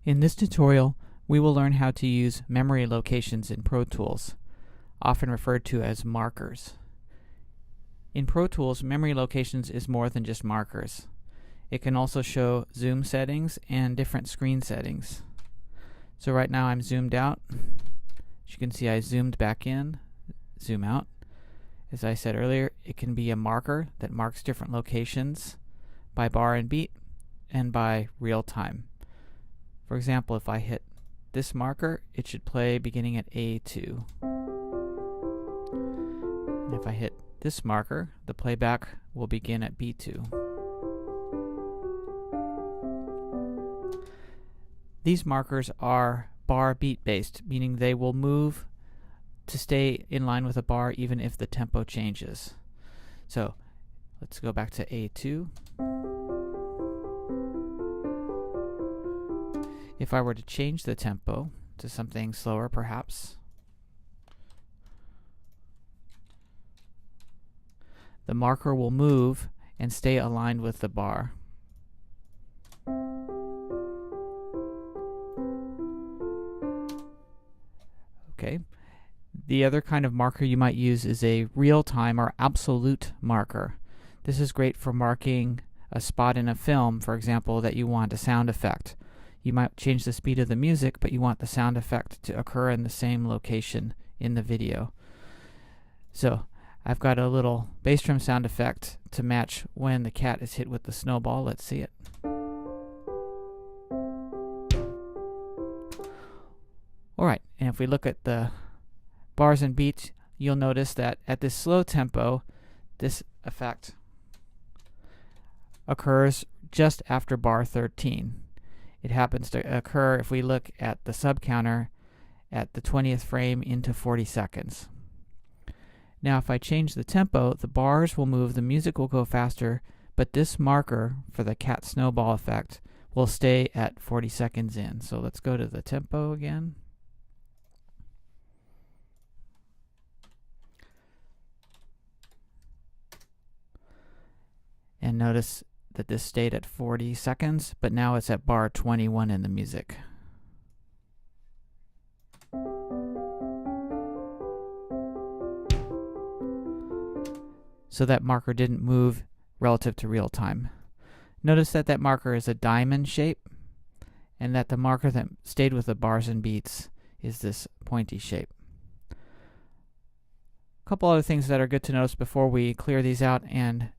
In this tutorial, we will learn how to use memory locations in Pro Tools, often referred to as markers. In Pro Tools, memory locations is more than just markers. It can also show zoom settings and different screen settings. So right now I'm zoomed out. As you can see, I zoomed back in, zoom out. As I said earlier, it can be a marker that marks different locations by bar and beat and by real time. For example, if I hit this marker, it should play beginning at A2. And if I hit this marker, the playback will begin at B2. These markers are bar beat based, meaning they will move to stay in line with a bar even if the tempo changes. So let's go back to A2. If I were to change the tempo to something slower perhaps, the marker will move and stay aligned with the bar. Okay. The other kind of marker you might use is a real-time or absolute marker. This is great for marking a spot in a film, for example, that you want a sound effect. You might change the speed of the music, but you want the sound effect to occur in the same location in the video. So I've got a little bass drum sound effect to match when the cat is hit with the snowball. Let's see it. Alright, and if we look at the bars and beats, you'll notice that at this slow tempo, this effect occurs just after bar 13. It happens to occur if we look at the sub counter at the 20th frame into 40 seconds. Now if I change the tempo, the bars will move, the music will go faster, but this marker for the cat snowball effect will stay at 40 seconds in. So let's go to the tempo again. And notice that this stayed at 40 seconds, but now it's at bar 21 in the music. So that marker didn't move relative to real time. Notice that that marker is a diamond shape, and that the marker that stayed with the bars and beats is this pointy shape. A couple other things that are good to notice before we clear these out and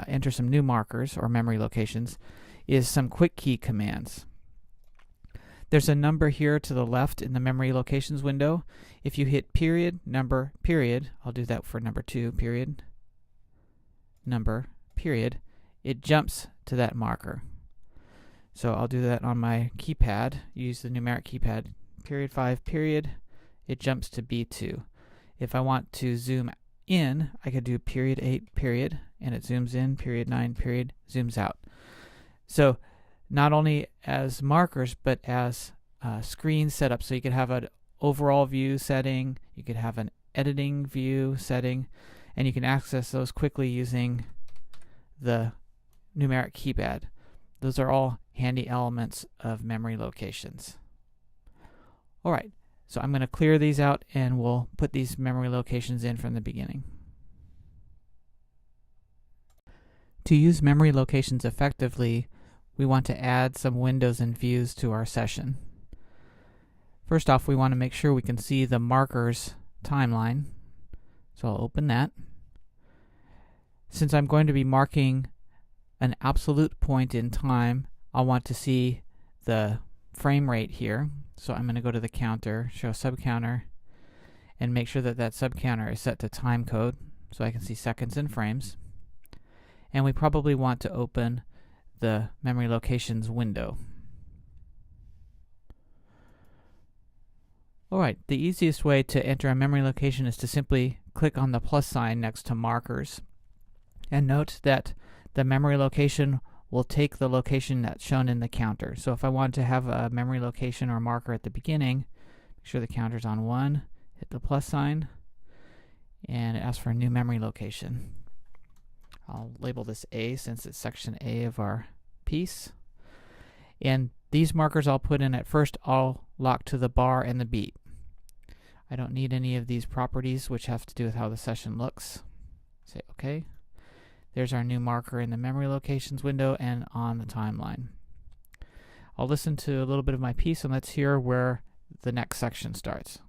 enter some new markers or memory locations is some quick key commands. There's a number here to the left in the memory locations window. If you hit period, number, period, I'll do that for number 2, period, number, period, it jumps to that marker. So I'll do that on my keypad, use the numeric keypad, period 5, period, it jumps to B2. If I want to zoom in, I could do period 8, period, and it zooms in, period 9, period, zooms out. So not only as markers, but as screen setup. So you could have an overall view setting, you could have an editing view setting, and you can access those quickly using the numeric keypad. Those are all handy elements of memory locations. Alright, so I'm going to clear these out and we'll put these memory locations in from the beginning. To use memory locations effectively, we want to add some windows and views to our session. First off, we want to make sure we can see the markers timeline. So I'll open that. Since I'm going to be marking an absolute point in time, I'll want to see the frame rate here. So I'm going to go to the counter, show sub counter, and make sure that that sub counter is set to time code so I can see seconds and frames. And we probably want to open the memory locations window. Alright, the easiest way to enter a memory location is to simply click on the plus sign next to markers. And note that the memory location will take the location that's shown in the counter. So if I want to have a memory location or marker at the beginning, make sure the counter's on 1, hit the plus sign, and it asks for a new memory location. I'll label this A since it's section A of our piece. And These markers I'll put in at first, I'll lock to the bar and the beat. I don't need any of these properties which have to do with how the session looks. Say OK. There's our new marker in the memory locations window and on the timeline. I'll listen to a little bit of my piece and let's hear where the next section starts.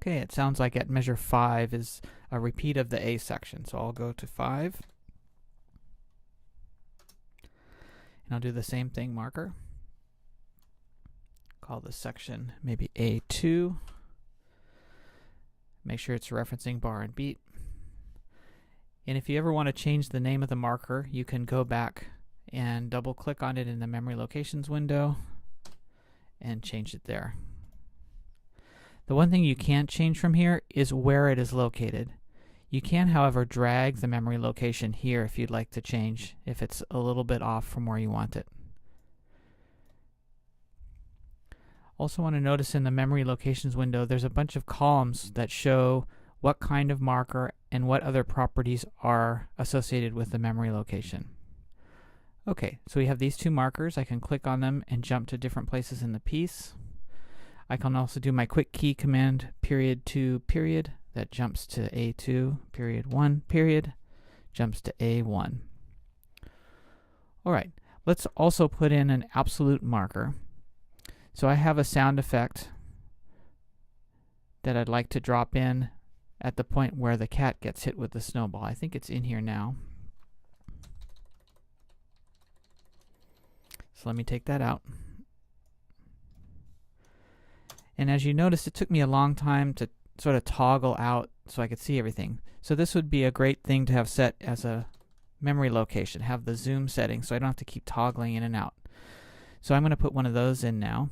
Okay, it sounds like at measure 5 is a repeat of the A section. So I'll go to 5. And I'll do the same thing, marker. Call this section maybe A2. Make sure it's referencing bar and beat. And if you ever want to change the name of the marker, you can go back and double click on it in the memory locations window and change it there. The one thing you can't change from here is where it is located. You can, however, drag the memory location here if you'd like to change, if it's a little bit off from where you want it. Also want to notice in the memory locations window, there's a bunch of columns that show what kind of marker and what other properties are associated with the memory location. Okay, so we have these two markers. I can click on them and jump to different places in the piece. I can also do my quick key command period to period that jumps to A2, period 1, period, jumps to A1. All right, let's also put in an absolute marker. So I have a sound effect that I'd like to drop in at the point where the cat gets hit with the snowball. I think it's in here now. So let me take that out. And as you notice, it took me a long time to sort of toggle out so I could see everything. So this would be a great thing to have set as a memory location, have the zoom setting so I don't have to keep toggling in and out. So I'm going to put one of those in now.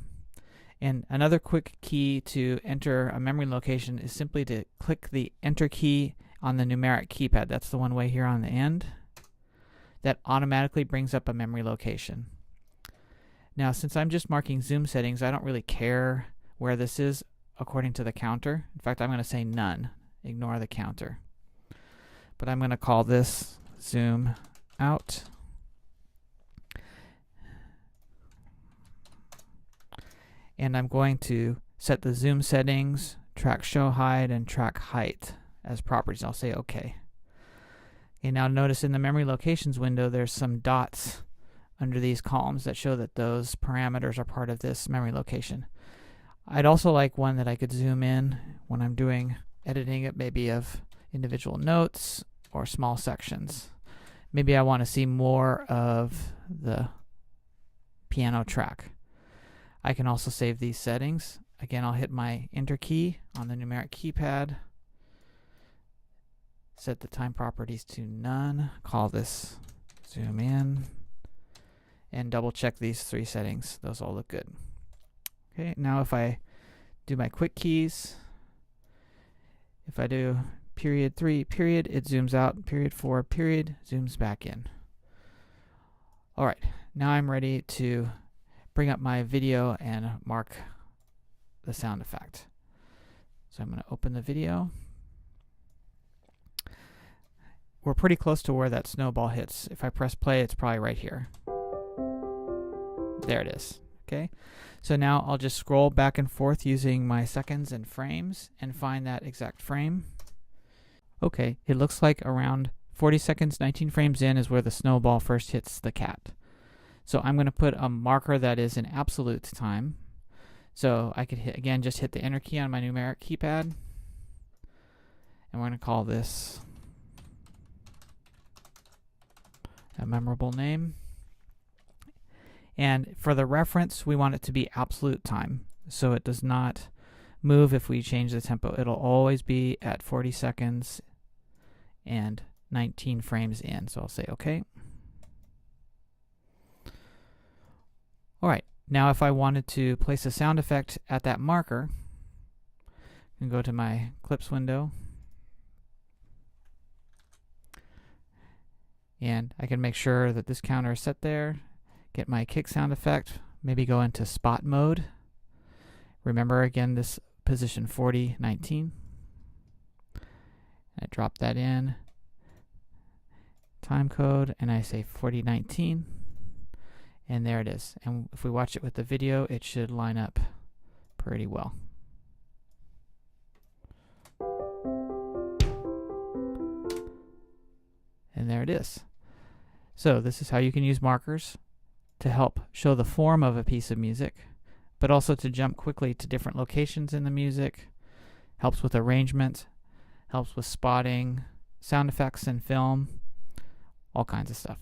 And another quick key to enter a memory location is simply to click the enter key on the numeric keypad. That's the one way here on the end. That automatically brings up a memory location. Now, since I'm just marking zoom settings, I don't really care where this is according to the counter. In fact, I'm going to say none. Ignore the counter. But I'm going to call this zoom out. And I'm going to set the zoom settings, track show height, and track height as properties. I'll say OK. Okay, now notice in the memory locations window there's some dots under these columns that show that those parameters are part of this memory location. I'd also like one that I could zoom in when I'm doing editing it, maybe of individual notes or small sections. Maybe I want to see more of the piano track. I can also save these settings. Again, I'll hit my enter key on the numeric keypad. Set the time properties to none. Call this zoom in. And double check these three settings. Those all look good. Okay, now if I do my quick keys, if I do period 3, period, it zooms out, period 4, period, zooms back in. All right, now I'm ready to bring up my video and mark the sound effect. So I'm going to open the video. We're pretty close to where that snowball hits. If I press play, it's probably right here. There it is. Okay, so now I'll just scroll back and forth using my seconds and frames and find that exact frame. Okay, it looks like around 40 seconds, 19 frames in is where the snowball first hits the cat. So I'm going to put a marker that is in absolute time. So I could hit, again, just hit the enter key on my numeric keypad. And we're going to call this a memorable name. And for the reference, we want it to be absolute time. So it does not move if we change the tempo. It'll always be at 40 seconds and 19 frames in. So I'll say OK. All right, now if I wanted to place a sound effect at that marker, I can go to my clips window. And I can make sure that this counter is set there. Get my kick sound effect, maybe go into spot mode. Remember again this position 40, 19. I drop that in, time code, and I say 4019, and there it is. And if we watch it with the video, it should line up pretty well. And there it is. So this is how you can use markers to help show the form of a piece of music, but also to jump quickly to different locations in the music. Helps with arrangement, helps with spotting, sound effects in film, all kinds of stuff.